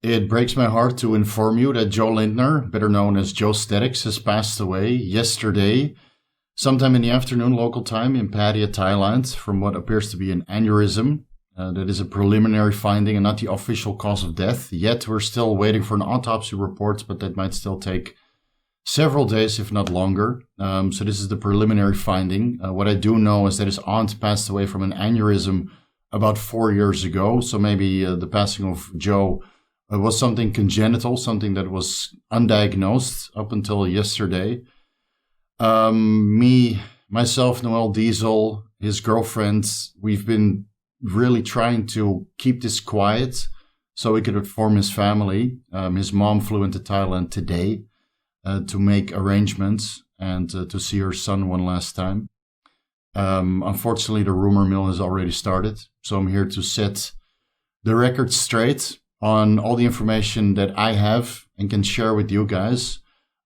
It breaks my heart to inform you that Joe Lindner, better known as Joesthetics, has passed away yesterday, sometime in the afternoon local time in Pattaya, Thailand, from what appears to be an aneurysm. That is a preliminary finding and not the official cause of death. Yet we're still waiting for an autopsy report, but that might still take several days, if not longer. So this is the preliminary finding. What I do know is that his aunt passed away from an aneurysm about 4 years ago. So maybe the passing of Joe was something congenital, something that was undiagnosed up until yesterday. Myself, Noel Diesel, his girlfriend, we've been really trying to keep this quiet so he could inform his family. His mom flew into Thailand today to make arrangements and to see her son one last time. Unfortunately, the rumor mill has already started, so I'm here to set the record straight on all the information that I have and can share with you guys.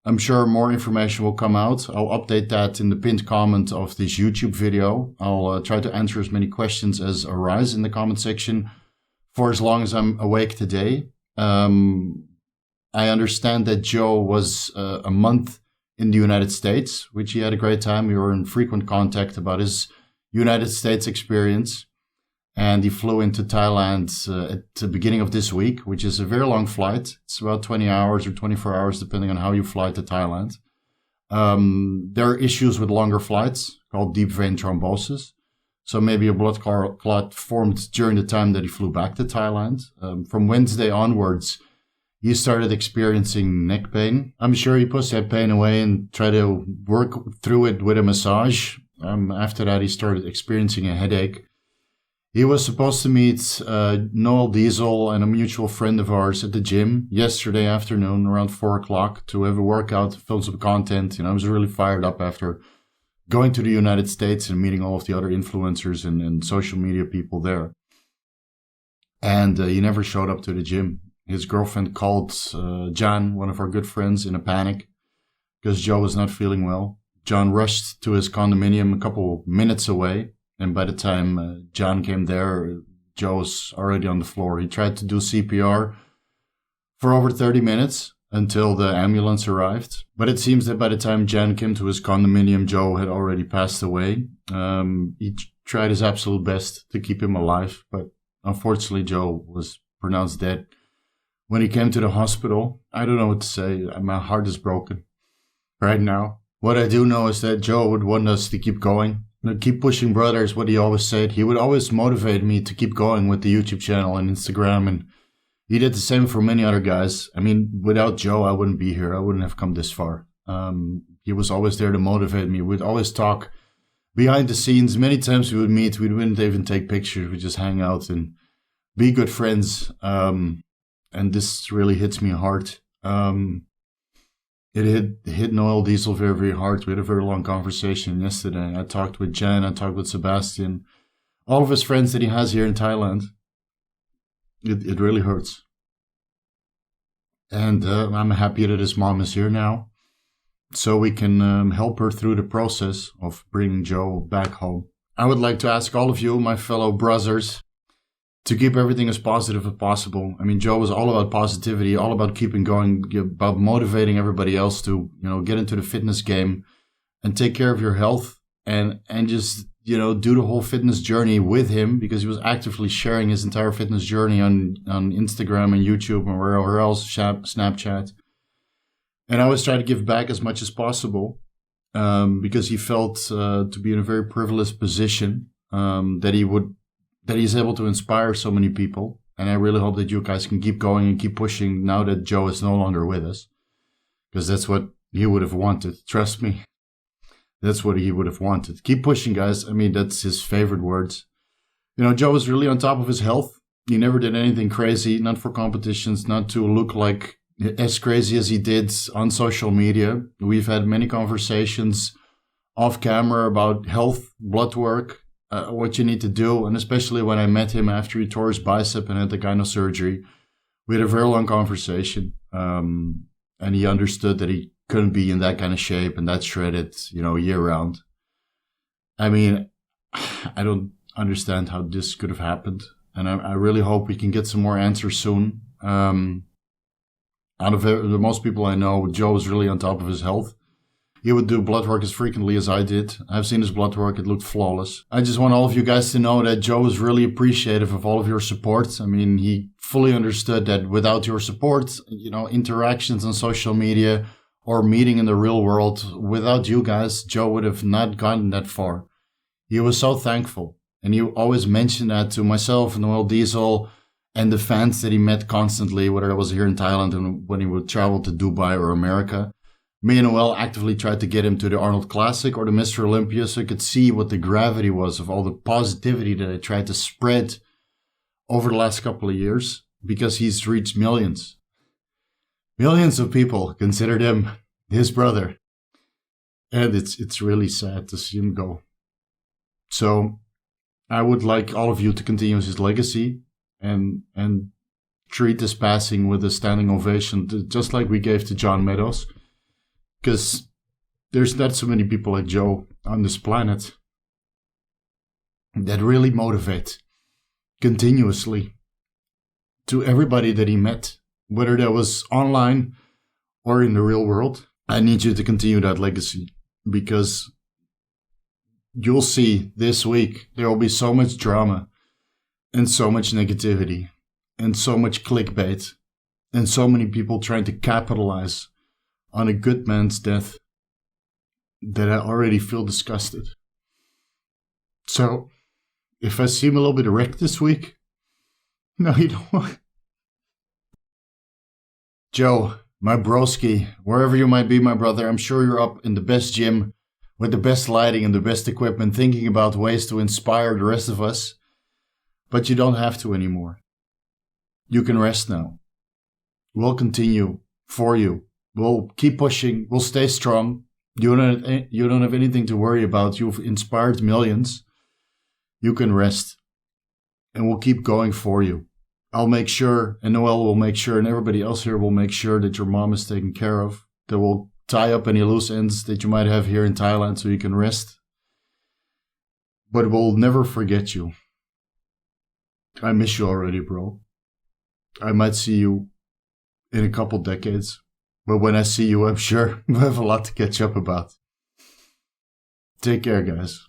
I'm sure more information will come out. I'll update that in the pinned comment of this YouTube video. I'll try to answer as many questions as arise in the comment section for as long as I'm awake today. I understand that Joe was a month in the United States, which he had a great time. We were in frequent contact about his United States experience. And he flew into Thailand at the beginning of this week, which is a very long flight. It's about 20 hours or 24 hours, depending on how you fly to Thailand. There are issues with longer flights called deep vein thrombosis. So maybe a blood clot formed during the time that he flew back to Thailand. From Wednesday onwards, he started experiencing neck pain. I'm sure he pushed that pain away and tried to work through it with a massage. After that, he started experiencing a headache. He was supposed to meet Noel Diesel and a mutual friend of ours at the gym yesterday afternoon around 4 o'clock to have a workout, film some content. I was really fired up after going to the United States and meeting all of the other influencers and social media people there. And he never showed up to the gym. His girlfriend called John, one of our good friends, in a panic because Joe was not feeling well. John rushed to his condominium a couple minutes away. And by the time John came there, Joe was already on the floor. He tried to do CPR for over 30 minutes until the ambulance arrived. But it seems that by the time John came to his condominium, Joe had already passed away. He tried his absolute best to keep him alive. But unfortunately, Joe was pronounced dead. When he came to the hospital, I don't know what to say. My heart is broken right now. What I do know is that Joe would want us to keep going. Keep pushing, brothers, what he always said. He would always motivate me to keep going with the YouTube channel and Instagram, and he did the same for many other guys. I mean, without Joe, I wouldn't be here. I wouldn't have come this far. He was always there to motivate me. We'd always talk behind the scenes. Many times we would meet. We wouldn't even take pictures. We'd just hang out and be good friends. And this really hits me hard. It hit Noel Diesel very, very hard. We had a very long conversation yesterday. I talked with Jen, I talked with Sebastian, all of his friends that he has here in Thailand. It really hurts. And I'm happy that his mom is here now, so we can help her through the process of bringing Joe back home. I would like to ask all of you, my fellow BRAZZERS, to keep everything as positive as possible. I mean, Joe was all about positivity, all about keeping going, about motivating everybody else to, get into the fitness game and take care of your health and just, do the whole fitness journey with him, because he was actively sharing his entire fitness journey on Instagram and YouTube and wherever else, Snapchat. And I always try to give back as much as possible because he felt to be in a very privileged position that he's able to inspire so many people. And I really hope that you guys can keep going and keep pushing now that Joe is no longer with us. Because that's what he would have wanted. Trust me. That's what he would have wanted. Keep pushing, guys. I mean, that's his favorite words. Joe was really on top of his health. He never did anything crazy, not for competitions, not to look like as crazy as he did on social media. We've had many conversations off camera about health, blood work, what you need to do. And especially when I met him after he tore his bicep and had the gyno surgery, we had a very long conversation. And he understood that he couldn't be in that kind of shape and that shredded, year round. I mean, I don't understand how this could have happened. And I really hope we can get some more answers soon. Out of the most people I know, Joe was really on top of his health. He would do blood work as frequently as I did. I've seen his blood work. It looked flawless. I just want all of you guys to know that Joe was really appreciative of all of your support. I mean, he fully understood that without your support, interactions on social media or meeting in the real world, without you guys, Joe would have not gotten that far. He was so thankful. And he always mentioned that to myself and Noel Diesel and the fans that he met constantly, whether it was here in Thailand and when he would travel to Dubai or America. Me and Noel actively tried to get him to the Arnold Classic or the Mr. Olympia so I could see what the gravity was of all the positivity that I tried to spread over the last couple of years, because he's reached millions. Millions of people considered him his brother. And it's really sad to see him go. So I would like all of you to continue his legacy and treat this passing with a standing ovation, just like we gave to John Meadows. Because there's not so many people like Joe on this planet that really motivate continuously to everybody that he met, whether that was online or in the real world. I need you to continue that legacy, because you'll see this week there will be so much drama and so much negativity and so much clickbait and so many people trying to capitalize on a good man's death that I already feel disgusted. So, if I seem a little bit erect this week, no, you know what? Joe, my broski, wherever you might be, my brother, I'm sure you're up in the best gym with the best lighting and the best equipment, thinking about ways to inspire the rest of us. But you don't have to anymore. You can rest now. We'll continue for you. We'll keep pushing. We'll stay strong. You don't have anything to worry about. You've inspired millions. You can rest. And we'll keep going for you. I'll make sure, and Noel will make sure, and everybody else here will make sure that your mom is taken care of. That we'll tie up any loose ends that you might have here in Thailand so you can rest. But we'll never forget you. I miss you already, bro. I might see you in a couple decades. But when I see you, I'm sure we'll have a lot to catch up about. Take care, guys.